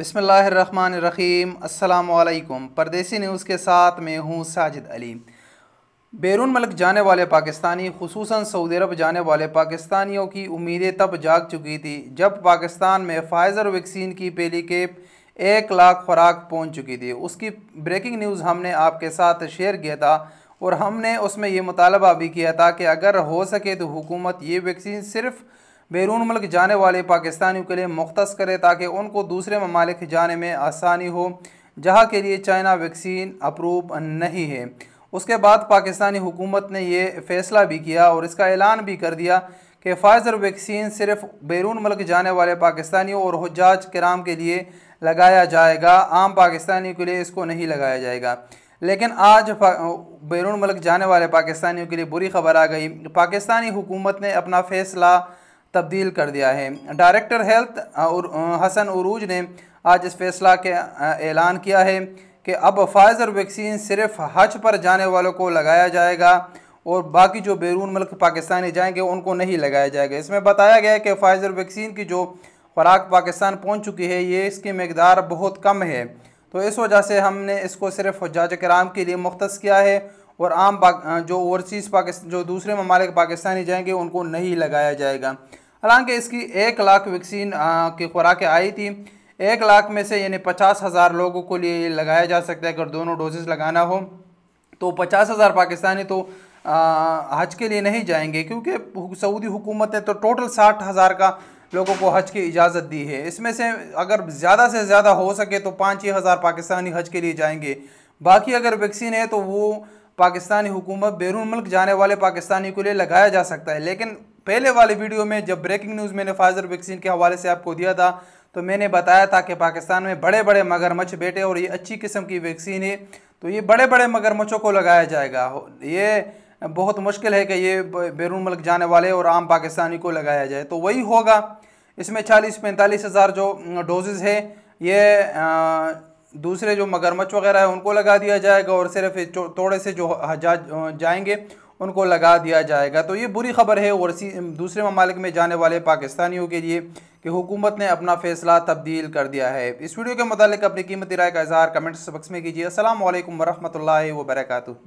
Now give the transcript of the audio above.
बिस्मिल्लाहिर्रहमानिर्रहीम। अस्सलामुअलैकुम। परदेसी न्यूज़ के साथ मैं हूँ साजिद अली। बैरून मुल्क जाने वाले पाकिस्तानी, खुसूसन सऊदी अरब जाने वाले पाकिस्तानियों की उम्मीदें तब जाग चुकी थी जब पाकिस्तान में फ़ाइज़र वैक्सीन की पहली खेप 1 लाख खुराक पहुँच चुकी थी। उसकी ब्रेकिंग न्यूज़ हमने आपके साथ शेयर किया था और हमने उसमें ये मुतालबा भी किया था कि अगर हो सके तो हुकूमत ये वैक्सीन सिर्फ़ बैरून मुल्क जाने वाले पाकिस्तानियों के लिए मुख्तस करे ताकि उनको दूसरे ममालिक जाने में आसानी हो जहाँ के लिए चाइना वैक्सीन अप्रूव नहीं है। उसके बाद पाकिस्तानी हुकूमत ने ये फ़ैसला भी किया और इसका ऐलान भी कर दिया कि फ़ाइज़र वैक्सीन सिर्फ बैरून मुल्क जाने वाले पाकिस्तानियों और हुज्जाज किराम के लिए लगाया जाएगा, आम पाकिस्तानियों के लिए इसको नहीं लगाया जाएगा। लेकिन आज बैरून मुल्क जाने वाले पाकिस्तानियों के लिए बुरी खबर आ गई। पाकिस्तानी हुकूमत ने अपना फ़ैसला तब्दील कर दिया है। डायरेक्टर हेल्थ हसन उरूज ने आज इस फैसला के ऐलान किया है कि अब फ़ाइज़र वैक्सीन सिर्फ हज पर जाने वालों को लगाया जाएगा और बाकी जो बैरून मुल्क पाकिस्तानी जाएंगे उनको नहीं लगाया जाएगा। इसमें बताया गया है कि फ़ाइज़र वैक्सीन की जो खुराक पाकिस्तान पहुंच चुकी है ये इसकी मकदार बहुत कम है, तो इस वजह से हमने इसको सिर्फ हुज्जाज किराम के लिए मुख्तस किया है और आम जो ओवरसीज़ पाकिस्तान जो दूसरे ममालिक पाकिस्तानी जाएंगे उनको नहीं लगाया जाएगा। हालांकि इसकी 1 लाख वैक्सीन की खुराकें आई थी। 1 लाख में से यानी 50,000 लोगों को लिए लगाया जा सकता है। अगर दोनों डोजेज़ लगाना हो तो 50,000 पाकिस्तानी तो हज के लिए नहीं जाएंगे, क्योंकि सऊदी हुकूमत ने तो टोटल 60,000 का लोगों को हज की इजाज़त दी है। इसमें से अगर ज़्यादा से ज़्यादा हो सके तो 5-6 हज़ार पाकिस्तानी हज के लिए जाएंगे। बाकी अगर वैक्सीन है तो वो पाकिस्तानी हुकूमत बैरून मुल्क जाने वाले पाकिस्तानी को लिए लगाया जा सकता है। लेकिन पहले वाले वीडियो में जब ब्रेकिंग न्यूज़ मैंने फ़ाइज़र वैक्सीन के हवाले से आपको दिया था तो मैंने बताया था कि पाकिस्तान में बड़े बड़े मगरमच्छ बैठे और ये अच्छी किस्म की वैक्सीन है, तो ये बड़े बड़े मगरमच्छों को लगाया जाएगा। ये बहुत मुश्किल है कि ये बैरून मुल्क जाने वाले और आम पाकिस्तानी को लगाया जाए, तो वही होगा। इसमें 40-45 हज़ार जो डोजेज़ है ये दूसरे जो मगरमच्छ वगैरह है उनको लगा दिया जाएगा और सिर्फ थोड़े से जो हज्जाज जाएंगे उनको लगा दिया जाएगा। तो ये बुरी खबर है और दूसरे ममालिक में जाने वाले पाकिस्तानियों के लिए कि हुकूमत ने अपना फ़ैसला तब्दील कर दिया है। इस वीडियो के मुतालिक अपनी कीमती राय का इज़हार कमेंट्स बॉक्स में कीजिए। अस्सलाम वालेकुम वरहमतुल्लाहि वबरकातुहू।